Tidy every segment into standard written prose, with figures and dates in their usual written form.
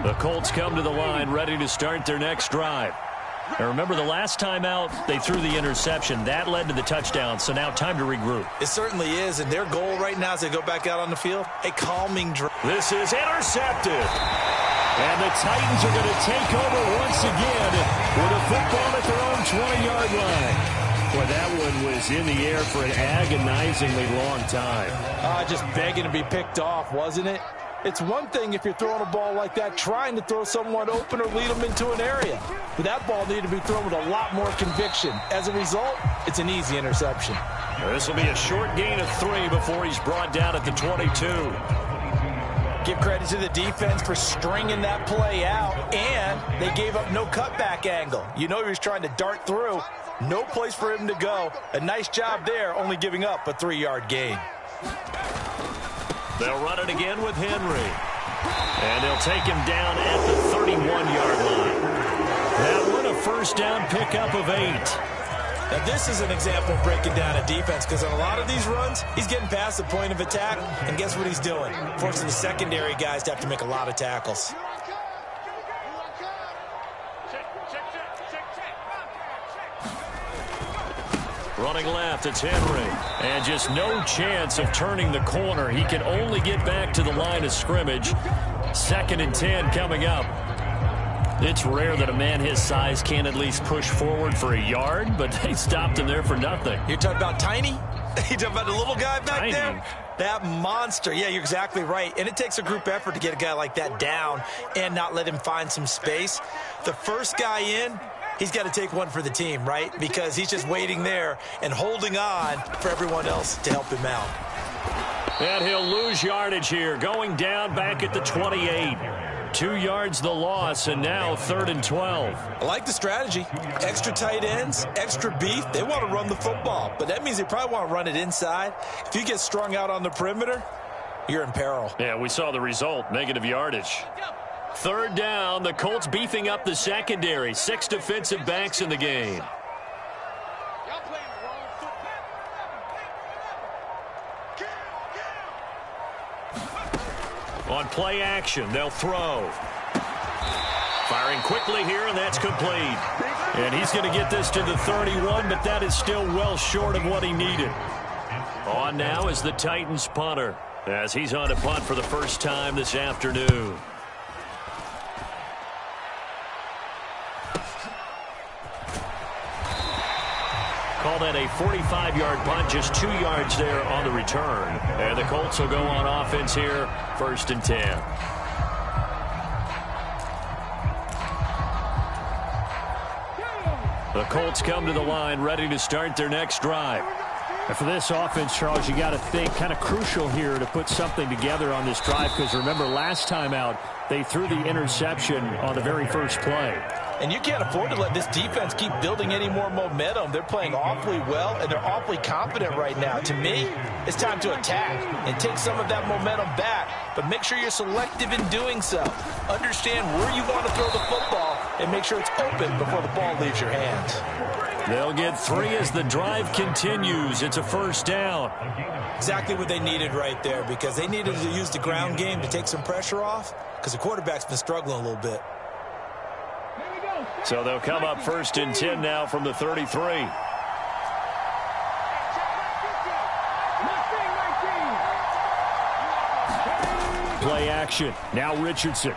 The Colts come to the line ready to start their next drive. Now remember, the last time out, they threw the interception. That led to the touchdown, so now time to regroup. It certainly is, and their goal right now as they go back out on the field, a calming drive. This is intercepted. And the Titans are going to take over once again with a football at their own 20-yard line. Boy, that one was in the air for an agonizingly long time. Just begging to be picked off, wasn't it? It's one thing if you're throwing a ball like that, trying to throw someone open or lead them into an area. But that ball needed to be thrown with a lot more conviction. As a result, it's an easy interception. This will be a short gain of 3 before he's brought down at the 22. Give credit to the defense for stringing that play out, and they gave up no cutback angle. You know he was trying to dart through. No place for him to go. A nice job there, only giving up a 3-yard gain. They'll run it again with Henry. And they'll take him down at the 31-yard line. That one, a first down pickup of 8. Now, this is an example of breaking down a defense, because on a lot of these runs, he's getting past the point of attack, and guess what he's doing? Forcing the secondary guys to have to make a lot of tackles. Running left, it's Henry. And just no chance of turning the corner. He can only get back to the line of scrimmage. 2nd and 10 coming up. It's rare that a man his size can't at least push forward for a yard, but they stopped him there for nothing. You're talking about Tiny? You're talking about the little guy back there? That monster. Yeah, you're exactly right. And it takes a group effort to get a guy like that down and not let him find some space. The first guy in, he's got to take one for the team, right? Because he's just waiting there and holding on for everyone else to help him out. And he'll lose yardage here, going down back at the 28. 2 yards the loss, and now 3rd and 12. I like the strategy. Extra tight ends, extra beef. They want to run the football, but that means they probably want to run it inside. If you get strung out on the perimeter, you're in peril. Yeah, we saw the result, negative yardage. 3rd down, the Colts beefing up the secondary. 6 defensive backs in the game. On play action, they'll throw. Firing quickly here, and that's complete. And he's going to get this to the 31, but that is still well short of what he needed. On now is the Titans punter, as he's on to punt for the first time this afternoon. Call that a 45-yard punt, just 2 yards there on the return. And the Colts will go on offense here, 1st and 10. The Colts come to the line, ready to start their next drive. And for this offense, Charles, you got to think kind of crucial here to put something together on this drive, because remember, last time out, they threw the interception on the very first play. And you can't afford to let this defense keep building any more momentum. They're playing awfully well, and they're awfully confident right now. To me, it's time to attack and take some of that momentum back, but make sure you're selective in doing so. Understand where you want to throw the football and make sure it's open before the ball leaves your hands. They'll get 3 as the drive continues. It's a first down. Exactly what they needed right there, because they needed to use the ground game to take some pressure off, because the quarterback's been struggling a little bit. So they'll come up 1st and 10 now from the 33. Play action. Now Richardson.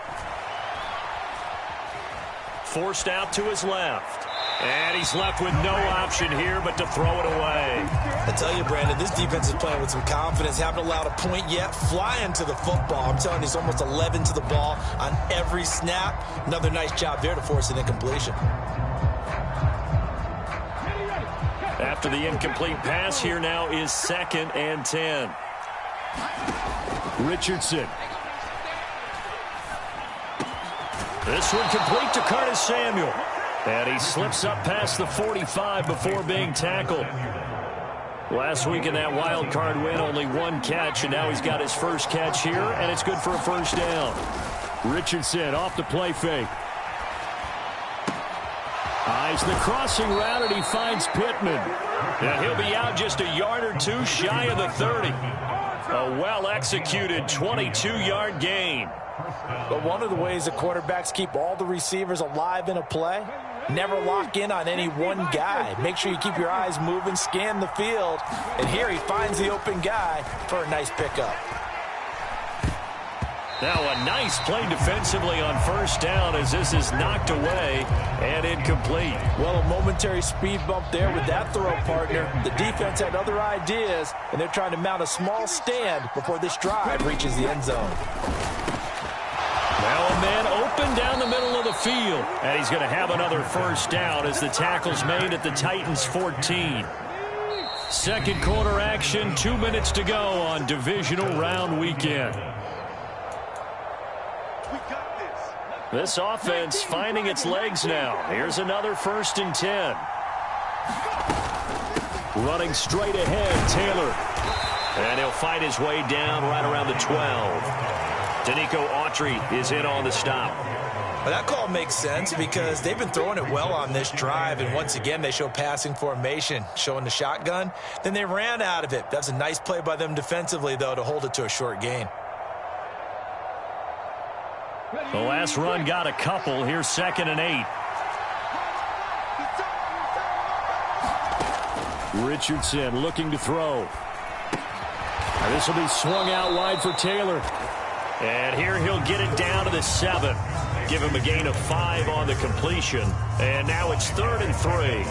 Forced out to his left. And he's left with no option here but to throw it away. I tell you, Brandon, this defense is playing with some confidence. Haven't allowed a point yet. Flying to the football. I'm telling you, it's almost 11 to the ball on every snap. Another nice job there to force an incompletion. After the incomplete pass, here now is 2nd and 10. Richardson. This one complete to Curtis Samuel. And he slips up past the 45 before being tackled. Last week in that wild card win, only 1 catch, and now he's got his first catch here, and it's good for a first down. Richardson off the play fake. Eyes the crossing route, and he finds Pittman. And he'll be out just a yard or 2 shy of the 30. A well-executed 22-yard gain. But one of the ways the quarterbacks keep all the receivers alive in a play, never lock in on any one guy. Make sure you keep your eyes moving, scan the field. And here he finds the open guy for a nice pickup. Now a nice play defensively on first down as this is knocked away and incomplete. Well, a momentary speed bump there with that throw, partner. The defense had other ideas, and they're trying to mount a small stand before this drive reaches the end zone. Now a man open down the middle of the field. And he's going to have another first down as the tackle's made at the Titans' 14. Second quarter action, 2 minutes to go on divisional round weekend. This offense finding its legs now. Here's another 1st and 10. Running straight ahead, Taylor. And he'll fight his way down right around the 12. Danico Autry is in on the stop. Well, that call makes sense because they've been throwing it well on this drive, and once again they show passing formation, showing the shotgun. Then they ran out of it. That's a nice play by them defensively, though, to hold it to a short gain. The last run got a couple. Here's 2nd and 8. Richardson looking to throw. And this will be swung out wide for Taylor. And here he'll get it down to the 7. Give him a gain of 5 on the completion. And now it's 3rd and 3.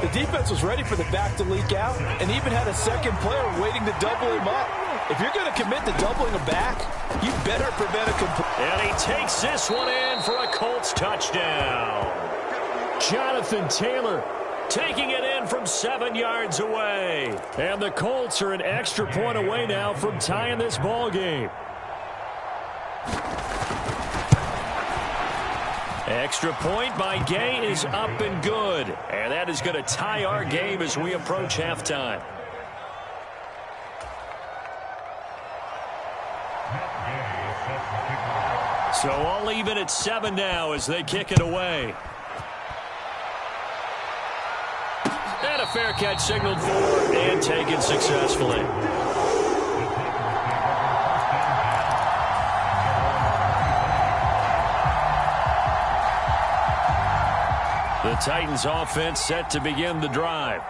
The defense was ready for the back to leak out and even had a second player waiting to double him up. If you're going to commit to doubling a back, you better prevent a complete. And he takes this one in for a Colts touchdown. Jonathan Taylor taking it in from 7 yards away. And the Colts are an extra point away now from tying this ball game. Extra point by Gay is up and good. And that is going to tie our game as we approach halftime. So all even at 7 now as they kick it away. And a fair catch signaled for and taken successfully. The Titans offense set to begin the drive.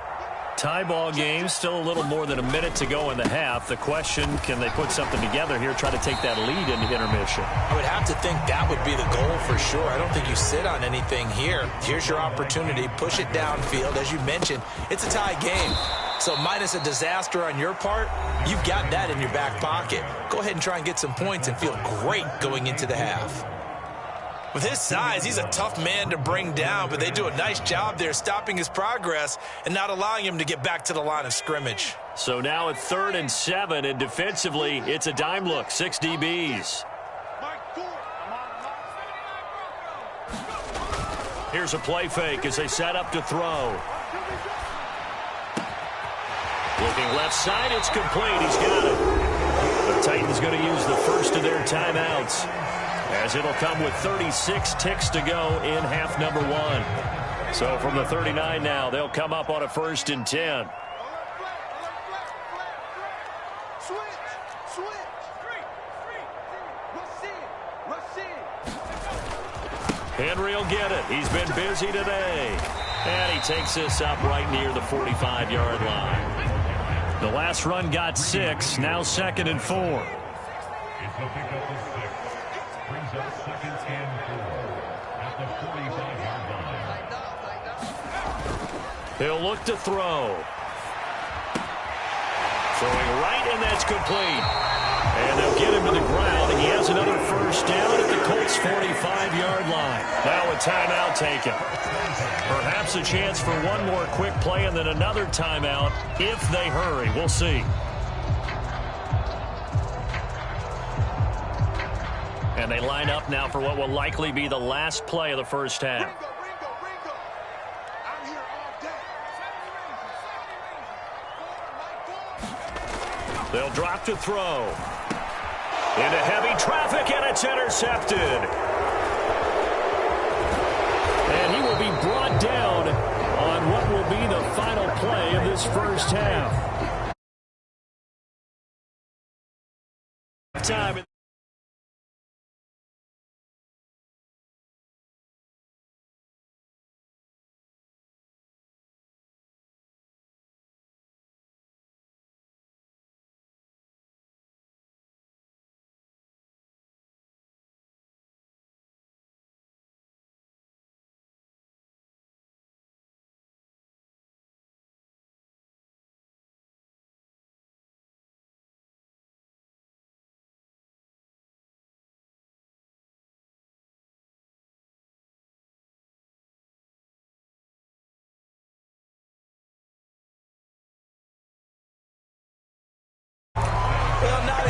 Tie ball game, still a little more than a minute to go in the half. The question, can they put something together here, try to take that lead into intermission? I would have to think that would be the goal for sure. I don't think you sit on anything here. Here's your opportunity. Push it downfield. As you mentioned, it's a tie game. So minus a disaster on your part, you've got that in your back pocket. Go ahead and try and get some points and feel great going into the half. With his size, he's a tough man to bring down, but they do a nice job there stopping his progress and not allowing him to get back to the line of scrimmage. So now at 3rd and 7, and defensively, it's a dime look, 6 DBs. Here's a play fake as they set up to throw. Looking left side, it's complete. He's got it. The Titans going to use the first of their timeouts, as it'll come with 36 ticks to go in half number 1. So from the 39 now, they'll come up on a 1st and 10. Henry will get it. He's been busy today. And he takes this up right near the 45-yard line. The last run got 6. Now 2nd and 4. He'll look to throw. Throwing right, and that's complete. And they'll get him to the ground, and he has another first down at the Colts' 45-yard line. Now a timeout taken. Perhaps a chance for one more quick play and then another timeout if they hurry. We'll see. And they line up now for what will likely be the last play of the first half. They'll drop to throw. Into heavy traffic, and it's intercepted. And he will be brought down on what will be the final play of this first half.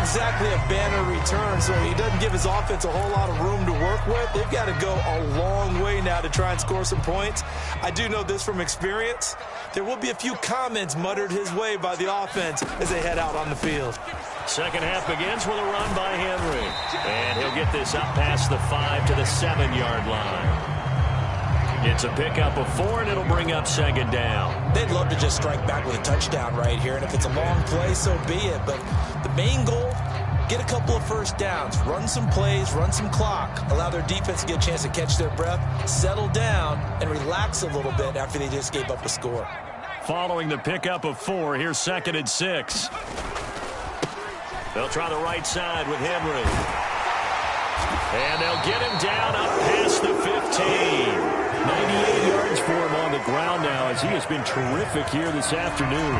exactly a banner return, so he doesn't give his offense a whole lot of room to work with. They've got to go a long way now to try and score some points. I do know this from experience. There will be a few comments muttered his way by the offense as they head out on the field. Second half begins with a run by Henry. And he'll get this up past the 5 to the 7-yard line. It's a pickup of 4, and it'll bring up second down. They'd love to just strike back with a touchdown right here, and if it's a long play, so be it. But the main goal, get a couple of first downs, run some plays, run some clock, allow their defense to get a chance to catch their breath, settle down, and relax a little bit after they just gave up a score. Following the pickup of 4, here's 2nd and 6. They'll try the right side with Henry. And they'll get him down up past the 15. 98 yards for him on the ground now as he has been terrific here this afternoon.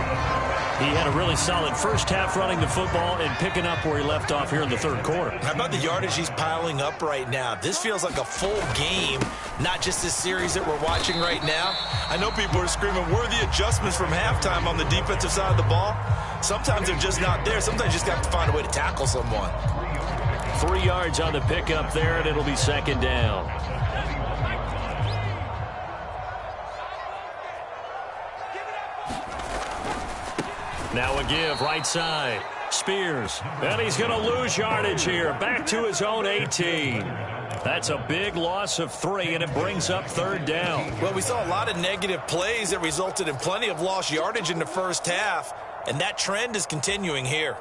He had a really solid first half running the football and picking up where he left off here in the third quarter. How about the yardage he's piling up right now? This feels like a full game, not just this series that we're watching right now. I know people are screaming, where are the adjustments from halftime on the defensive side of the ball? Sometimes they're just not there. Sometimes you just have to find a way to tackle someone. 3 yards on the pickup there, and it'll be second down. Now a give, right side. Spears. And he's going to lose yardage here. Back to his own 18. That's a big loss of 3, and it brings up third down. Well, we saw a lot of negative plays that resulted in plenty of lost yardage in the first half, and that trend is continuing here.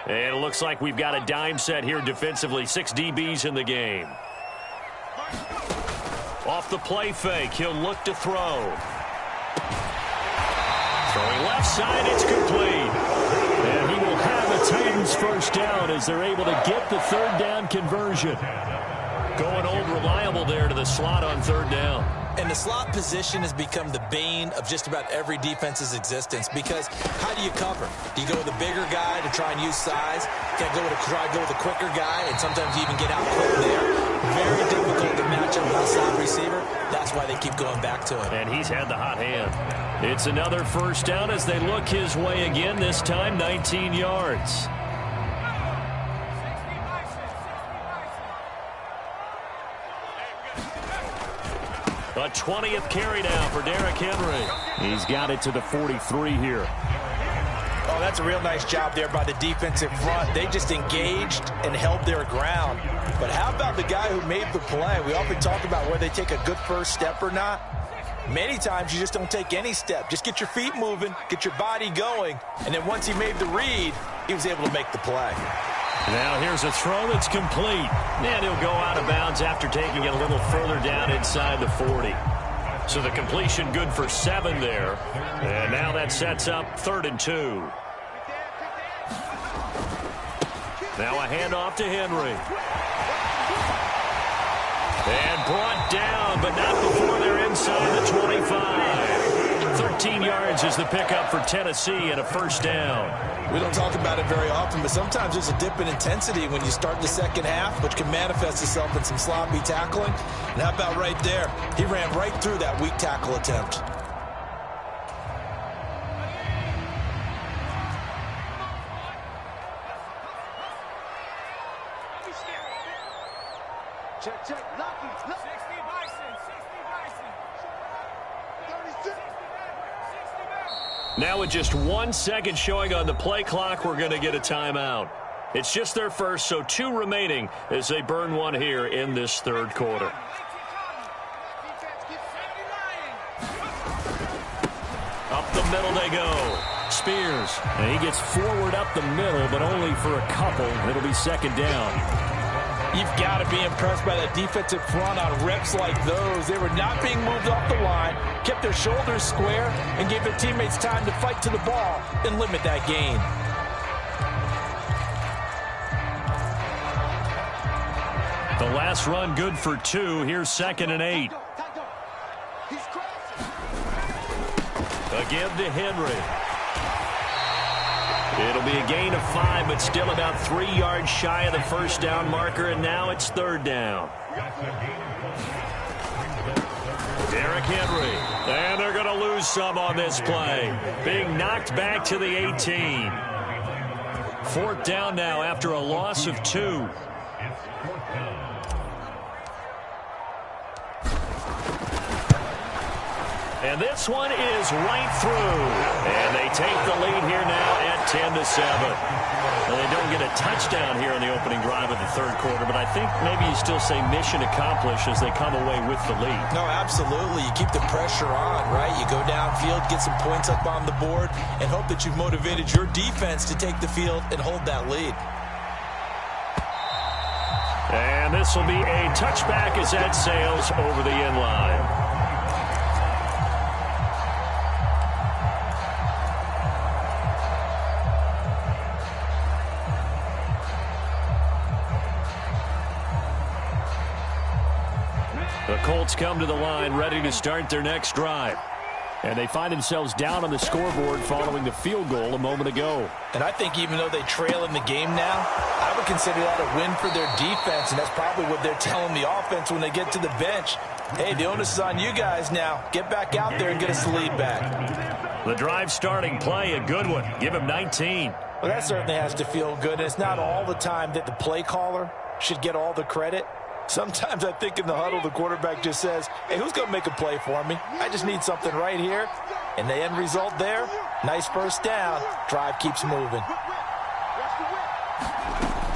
And it looks like we've got a dime set here defensively. 6 DBs in the game. Off the play fake, he'll look to throw. Throwing left side, it's complete. And he will have a Titans first down as they're able to get the third down conversion. Going old reliable there to the slot on third down. And the slot position has become the bane of just about every defense's existence because how do you cover? Do you go with a bigger guy to try and use size? Can't go with a quicker guy, and sometimes you even get out quick there. Very difficult to match up with a slot receiver. That's why they keep going back to him. And he's had the hot hand. It's another first down as they look his way again, this time 19 yards. A 20th carry now for Derrick Henry. He's got it to the 43 here. Oh, that's a real nice job there by the defensive front. They just engaged and held their ground. But how about the guy who made the play? We often talk about whether they take a good first step or not. Many times you just don't take any step. Just get your feet moving, get your body going, and then once he made the read, he was able to make the play. Now here's a throw that's complete. And he'll go out of bounds after taking it a little further down inside the 40. So the completion good for 7 there. And now that sets up 3rd and 2. Now a handoff to Henry. And brought down, but not before they're inside the 25. 13 yards is the pickup for Tennessee and a first down. We don't talk about it very often, but sometimes there's a dip in intensity when you start the second half, which can manifest itself in some sloppy tackling. And how about right there? He ran right through that weak tackle attempt. Check. Lucky. 60 Bison. 36. Now with just 1 second showing on the play clock, we're going to get a timeout. It's just their first, so 2 remaining as they burn 1 here in this third quarter. Up the middle they go. Spears. And he gets forward up the middle, but only for a couple. It'll be second down. You've got to be impressed by that defensive front on reps like those. They were not being moved off the line, kept their shoulders square, and gave their teammates time to fight to the ball and limit that gain. The last run good for 2. Here's 2nd and 8. A give to Henry. It'll be a gain of 5, but still about 3 yards shy of the first down marker, and now it's third down. Derrick Henry. And they're going to lose some on this play. Being knocked back to the 18. Fourth down now after a loss of 2. And this one is right through. And they take the lead here now at 10-7. Well, they don't get a touchdown here in the opening drive of the third quarter, but I think maybe you still say mission accomplished as they come away with the lead. No, absolutely. You keep the pressure on, right? You go downfield, get some points up on the board, and hope that you've motivated your defense to take the field and hold that lead. And this will be a touchback as that sails over the end line. The Colts come to the line ready to start their next drive. And they find themselves down on the scoreboard following the field goal a moment ago. And I think even though they trail in the game now, I would consider that a win for their defense, and that's probably what they're telling the offense when they get to the bench. Hey, the onus is on you guys now. Get back out there and get us the lead back. The drive starting play, a good one. Give him 19. Well, that certainly has to feel good. And it's not all the time that the play caller should get all the credit. Sometimes I think in the huddle, the quarterback just says, hey, who's going to make a play for me? I just need something right here. And the end result there, nice first down. Drive keeps moving.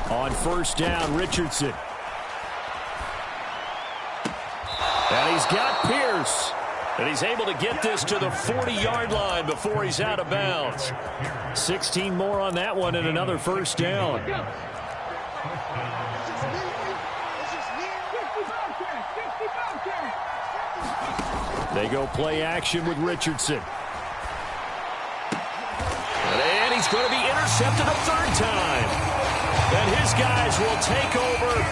On first down, Richardson. And he's got Pierce. And he's able to get this to the 40-yard line before he's out of bounds. 16 more on that one and another first down. They go play action with Richardson. And he's going to be intercepted a third time. And his guys will take over.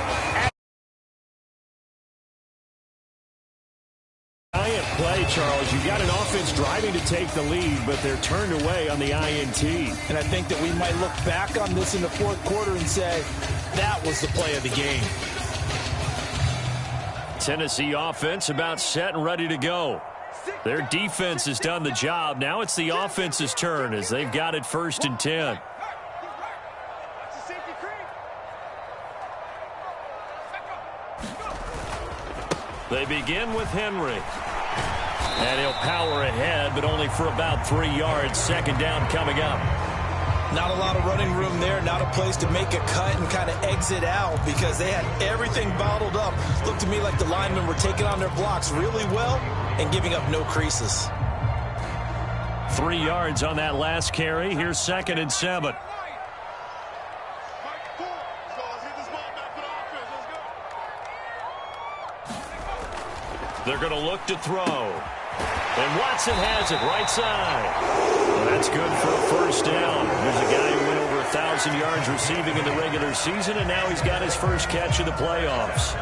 Giant play, Charles. You got an offense driving to take the lead, but they're turned away on the INT. And I think that we might look back on this in the fourth quarter and say, that was the play of the game. Tennessee offense about set and ready to go. Their defense has done the job. Now it's the offense's turn as they've got it 1st and 10. They begin with Henry. And he'll power ahead, but only for about 3 yards. Second down coming up. Not a lot of running room there, not a place to make a cut and kind of exit out because they had everything bottled up. Looked to me like the linemen were taking on their blocks really well and giving up no creases. 3 yards on that last carry. Here's 2nd and 7. They're going to look to throw. And Watson has it right side. Well, that's good for a first down. There's a guy who went over 1,000 yards receiving in the regular season, and now he's got his first catch of the playoffs.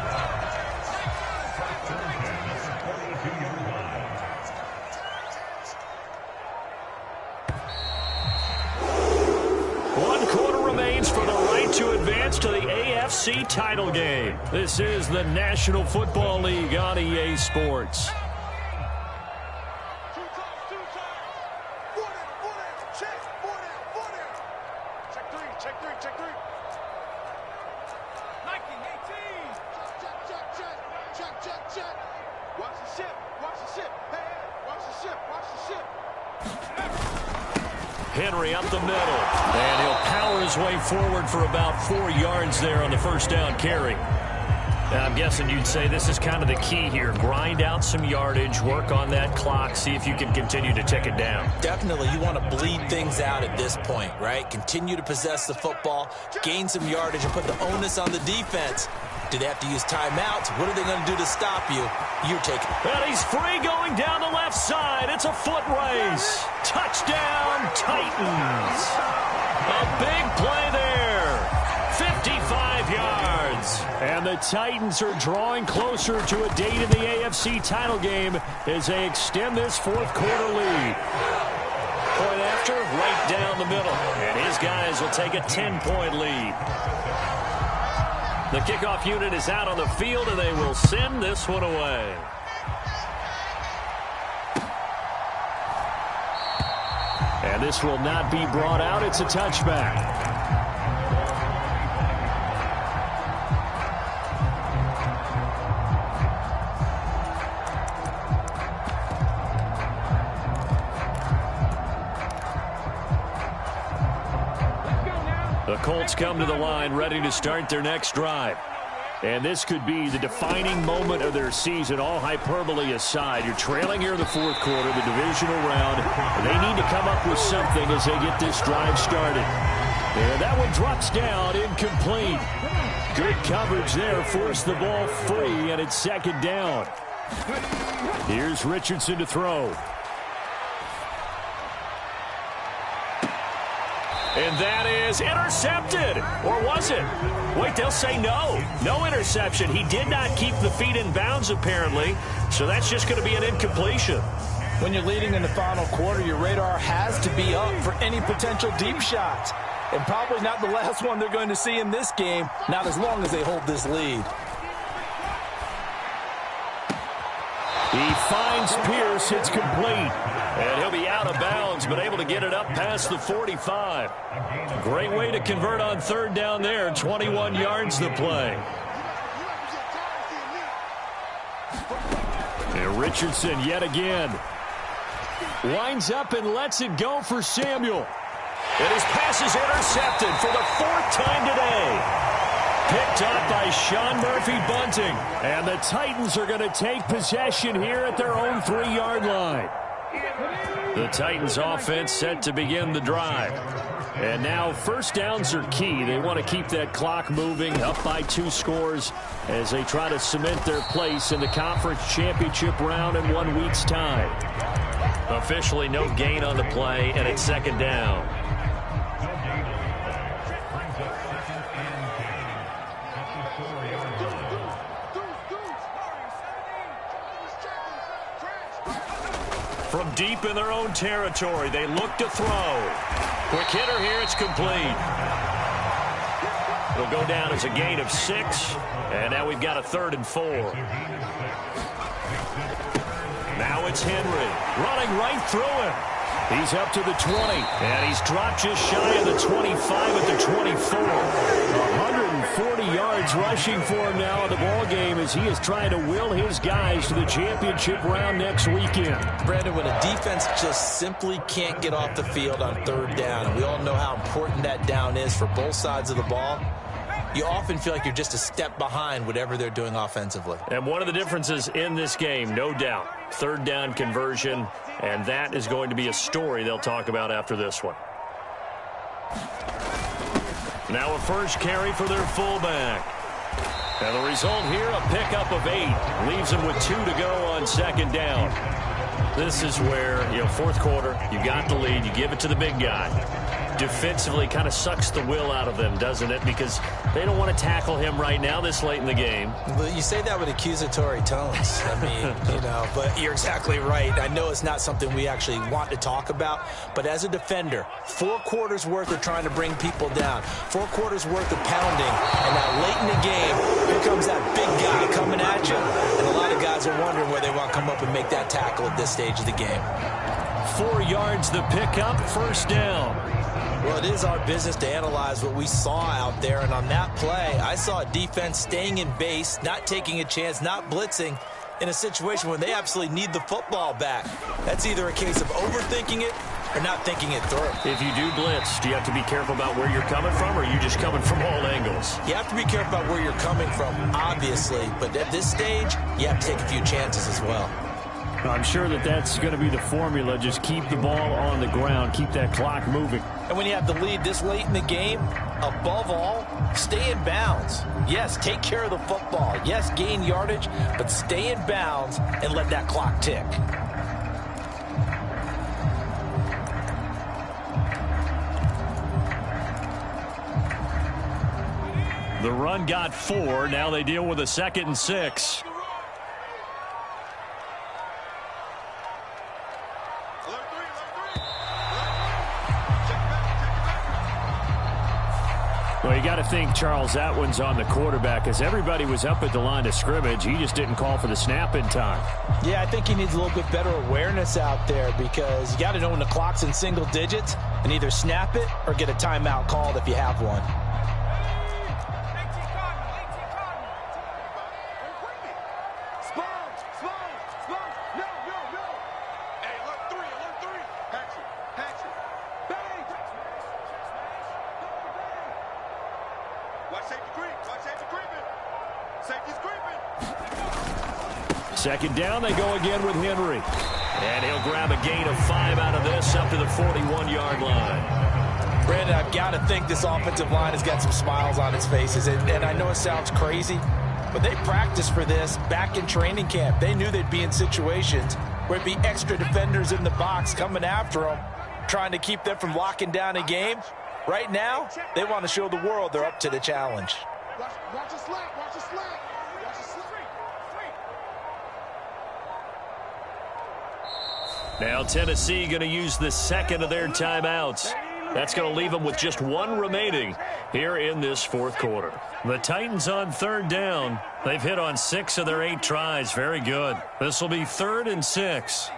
One quarter remains for the right to advance to the AFC title game. This is the National Football League on EA Sports. Henry up the middle, and he'll power his way forward for about 4 yards there on the first down carry. And I'm guessing you'd say this is kind of the key here. Grind out some yardage, work on that clock, see if you can continue to tick it down. Definitely, you want to bleed things out at this point, right? Continue to possess the football, gain some yardage, and put the onus on the defense. Do they have to use timeouts? What are they going to do to stop you? You're taking it. And he's free going down the left side. It's a foot race. Touchdown, Titans. A big play there. 55 yards. And the Titans are drawing closer to a date in the AFC title game as they extend this fourth quarter lead. Point after, right down the middle. And his guys will take a 10-point lead. The kickoff unit is out on the field, and they will send this one away. And this will not be brought out. It's a touchback. The Colts come to the line ready to start their next drive. And this could be the defining moment of their season, all hyperbole aside. You're trailing here in the fourth quarter, the divisional round. And they need to come up with something as they get this drive started. And that one drops down, incomplete. Good coverage there, forced the ball free, and it's second down. Here's Richardson to throw. And that is intercepted. Or was it? Wait, they'll say no. No interception. He did not keep the feet in bounds, apparently. So that's just going to be an incompletion. When you're leading in the final quarter, your radar has to be up for any potential deep shots. And probably not the last one they're going to see in this game, not as long as they hold this lead. He finds Pierce. It's complete. And he'll be out of bounds, but able to get it up past the 45. Great way to convert on third down there. 21 yards the play. And Richardson yet again. Winds up and lets it go for Samuel. And his pass is intercepted for the fourth time today. Picked up by Sean Murphy-Bunting. And the Titans are going to take possession here at their own 3-yard line. The Titans offense set to begin the drive. And now first downs are key. They want to keep that clock moving, up by 2 scores as they try to cement their place in the conference championship round in 1 week's time. Officially no gain on the play, and it's second down. From deep in their own territory, they look to throw. Quick hitter here, it's complete. It'll go down as a gain of 6, and now we've got a 3rd and 4. Now it's Henry, running right through him. He's up to the 20. And he's dropped just shy of the 25 at the 24. 140 yards rushing for him now in the ball game as he is trying to will his guys to the championship round next weekend. Brandon, when a defense just simply can't get off the field on third down, and we all know how important that down is for both sides of the ball, you often feel like you're just a step behind whatever they're doing offensively. And one of the differences in this game, no doubt, third down conversion, and that is going to be a story they'll talk about after this one. Now a first carry for their fullback. And the result here, a pickup of 8. Leaves them with 2 to go on second down. This is where, fourth quarter, you got the lead, you give it to the big guy. Defensively kind of sucks the will out of them, doesn't it? Because they don't want to tackle him right now this late in the game. Well, you say that with accusatory tones. I mean, but you're exactly right. I know it's not something we actually want to talk about, but as a defender, 4 quarters worth of trying to bring people down, 4 quarters worth of pounding, and now late in the game, here comes that big guy coming at you, and a lot of guys are wondering where they want to come up and make that tackle at this stage of the game. 4 yards the pickup, first down. Well, it is our business to analyze what we saw out there, and on that play, I saw a defense staying in base, not taking a chance, not blitzing in a situation where they absolutely need the football back. That's either a case of overthinking it or not thinking it through. If you do blitz, do you have to be careful about where you're coming from, or are you just coming from all angles? You have to be careful about where you're coming from, obviously, but at this stage, you have to take a few chances as well. I'm sure that's going to be the formula. Just keep the ball on the ground. Keep that clock moving. And when you have the lead this late in the game, above all, stay in bounds. Yes, take care of the football. Yes, gain yardage, but stay in bounds and let that clock tick. The run got 4. Now they deal with a 2nd and 6. Well, you got to think, Charles, that one's on the quarterback, as everybody was up at the line of scrimmage. He just didn't call for the snap in time. Yeah, I think he needs a little bit better awareness out there, because you got to know when the clock's in single digits and either snap it or get a timeout called if you have one. Second down, they go again with Henry. And he'll grab a gain of 5 out of this up to the 41-yard line. Brandon, I've got to think this offensive line has got some smiles on its faces. And I know it sounds crazy, but they practiced for this back in training camp. They knew they'd be in situations where it'd be extra defenders in the box coming after them, trying to keep them from locking down a game. Right now, they want to show the world they're up to the challenge. Watch the slack, watch the slack. Now Tennessee going to use the second of their timeouts. That's going to leave them with just one remaining here in this fourth quarter. The Titans on third down. They've hit on 6 of their 8 tries. Very good. This will be 3rd and 6.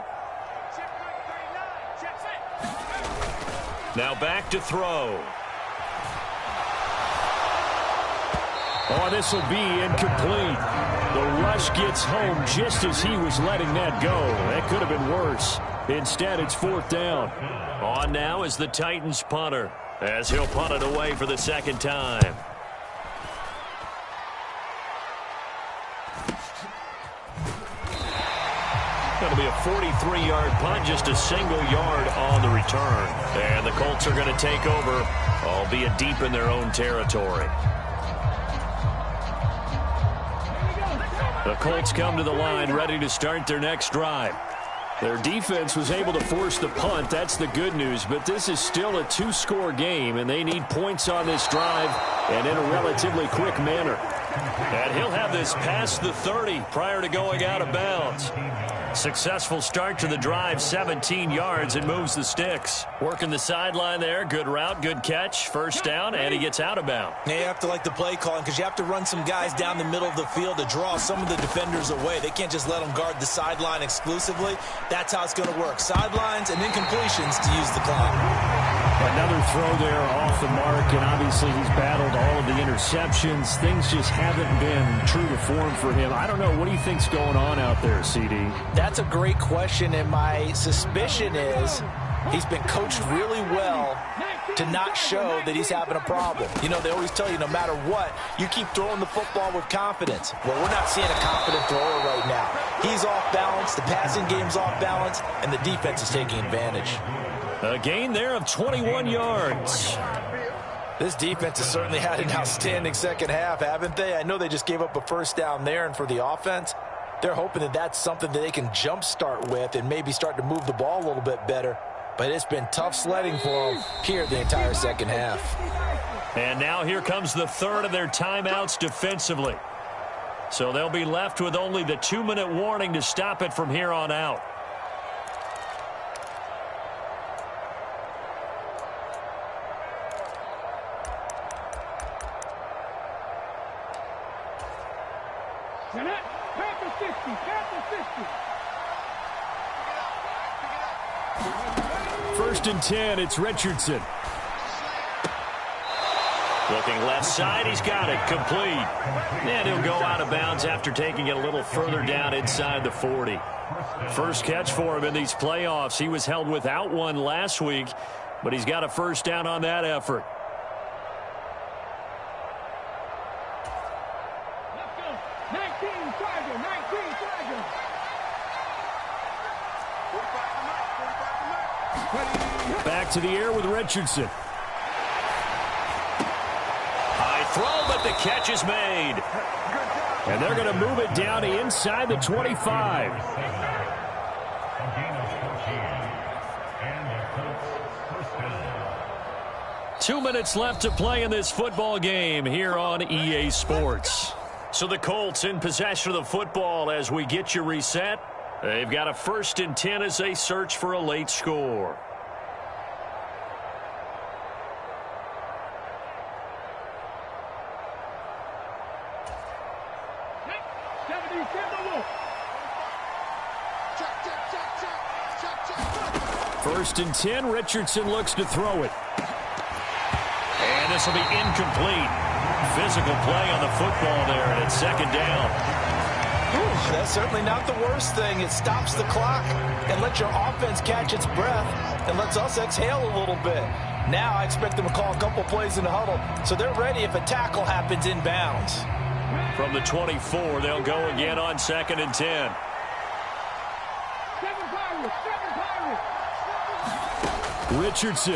Now back to throw. Oh, this will be incomplete. The rush gets home just as he was letting that go. That could have been worse. Instead, it's 4th down. On now is the Titans punter, as he'll punt it away for the second time. Going to be a 43-yard punt, just a single yard on the return. And the Colts are going to take over, albeit deep in their own territory. The Colts come to the line ready to start their next drive. Their defense was able to force the punt. That's the good news. But this is still a 2-score game, and they need points on this drive and in a relatively quick manner. And he'll have this past the 30 prior to going out of bounds. Successful start to the drive, 17 yards, and moves the sticks. Working the sideline there. Good route, good catch. First down, and he gets out of bounds. Yeah, you have to like the play calling, because you have to run some guys down the middle of the field to draw some of the defenders away. They can't just let them guard the sideline exclusively. That's how it's going to work. Sidelines and incompletions to use the clock. Another throw there off the mark, and obviously he's battled all of the interceptions. Things just haven't been true to form for him. I don't know. What do you think's going on out there, CD? That's a great question, and my suspicion is he's been coached really well to not show that he's having a problem. You know, they always tell you no matter what, you keep throwing the football with confidence. Well, we're not seeing a confident thrower right now. He's off balance, the passing game's off balance, and the defense is taking advantage. A gain there of 21 yards. This defense has certainly had an outstanding second half, haven't they? I know they just gave up a first down there, and for the offense, they're hoping that that's something that they can jumpstart with and maybe start to move the ball a little bit better. But it's been tough sledding for them here the entire second half. And now here comes the third of their timeouts defensively. So they'll be left with only the 2-minute warning to stop it from here on out. First and 10, it's Richardson. Looking left side, he's got it, complete. And he'll go out of bounds after taking it a little further down inside the 40. First catch for him in these playoffs. He was held without one last week, but he's got a first down on that effort. Back to the air with Richardson. High throw, but the catch is made. And they're going to move it down to inside the 25. Two minutes left to play in this football game here on EA Sports. So the Colts in possession of the football as we get you reset. They've got a 1st and 10 as they search for a late score. First and 10, Richardson looks to throw it. And this will be incomplete. Physical play on the football there, and it's second down. Whew, that's certainly not the worst thing. It stops the clock and lets your offense catch its breath and lets us exhale a little bit. Now I expect them to call a couple plays in the huddle, so they're ready if a tackle happens inbounds. From the 24, they'll go again on second and 10. Richardson.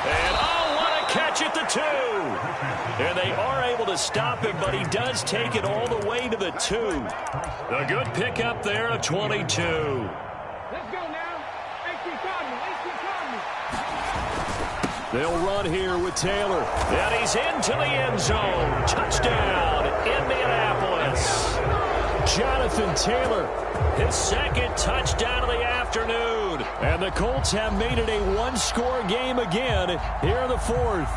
And, oh, what a catch at the 2. And they are able to stop him, but he does take it all the way to the 2. A good pickup there of 22. Let's go now. They'll run here with Taylor. And he's into the end zone. Touchdown, Indianapolis. Jonathan Taylor, his second touchdown of the afternoon. And the Colts have made it a one-score game again here in the fourth.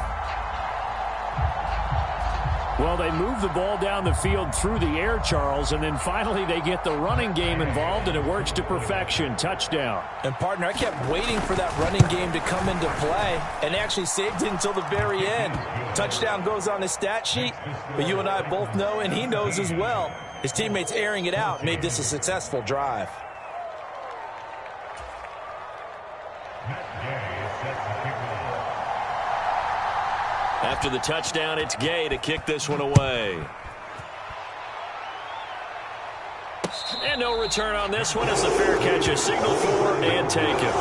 Well, they move the ball down the field through the air, Charles, and then finally they get the running game involved, and it works to perfection. Touchdown. And, partner, I kept waiting for that running game to come into play, and they actually saved it until the very end. Touchdown goes on his stat sheet, but you and I both know, and he knows as well, his teammates airing it out made this a successful drive. After the touchdown, it's Gay to kick this one away. And no return on this one as the fair catch is signaled for and taken.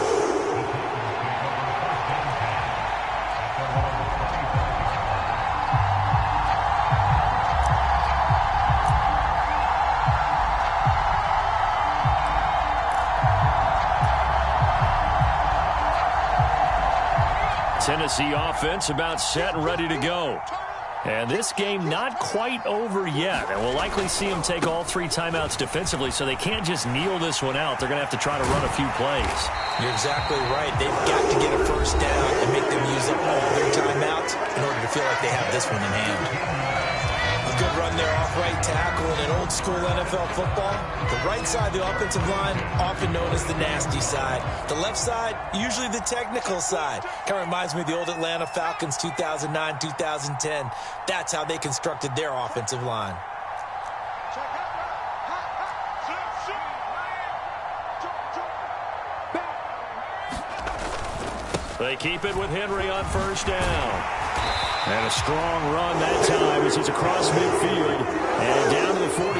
Tennessee offense about set and ready to go. And this game not quite over yet. And we'll likely see them take all 3 timeouts defensively, so they can't just kneel this one out. They're going to have to try to run a few plays. You're exactly right. They've got to get a first down and make them use up all their timeouts in order to feel like they have this one in hand. A good run there off right tackle in an old-school NFL football. The right side, the offensive line, often known as the nasty side. The left side, usually the technical side. Kind of reminds me of the old Atlanta Falcons 2009, 2010. That's how they constructed their offensive line. They keep it with Henry on first down. And a strong run that time as he's across midfield and down to the 43.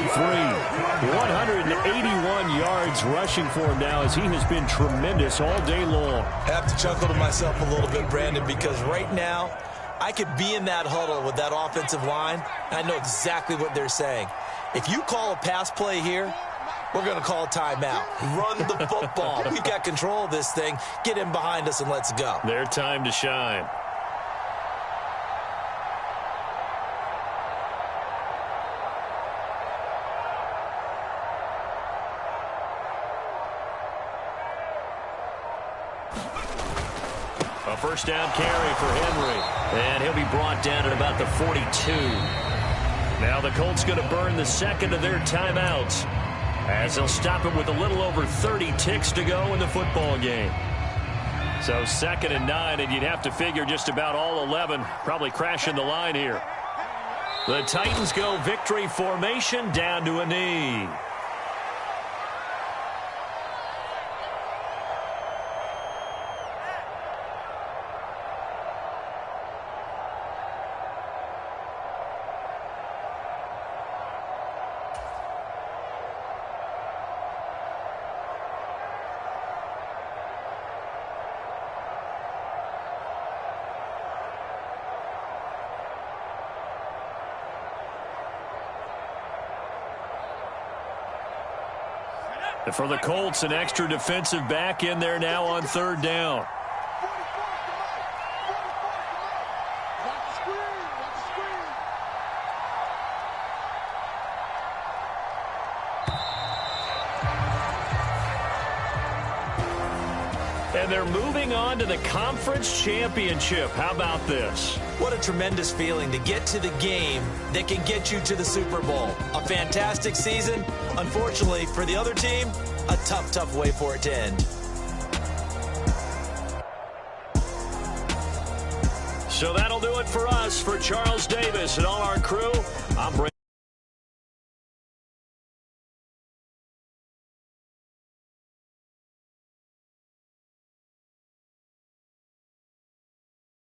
181 yards rushing for him now as he has been tremendous all day long. I have to chuckle to myself a little bit, Brandon, because right now I could be in that huddle with that offensive line, and I know exactly what they're saying. If you call a pass play here, we're going to call a timeout. Run the football. We've got control of this thing. Get in behind us and let's go. Their time to shine. A first down carry for Henry. And he'll be brought down at about the 42. Now the Colts going to burn the second of their timeouts as they'll stop him with a little over 30 ticks to go in the football game. So 2nd and 9, and you'd have to figure just about all 11 probably crashing the line here. The Titans go victory formation down to a knee. For the Colts, an extra defensive back in there now on 3rd down. And they're moving on to the conference championship. How about this? What a tremendous feeling to get to the game that can get you to the Super Bowl. A fantastic season. Unfortunately, for the other team, a tough, tough way for it to end. So that'll do it for us. For Charles Davis and all our crew, I'm Brandon.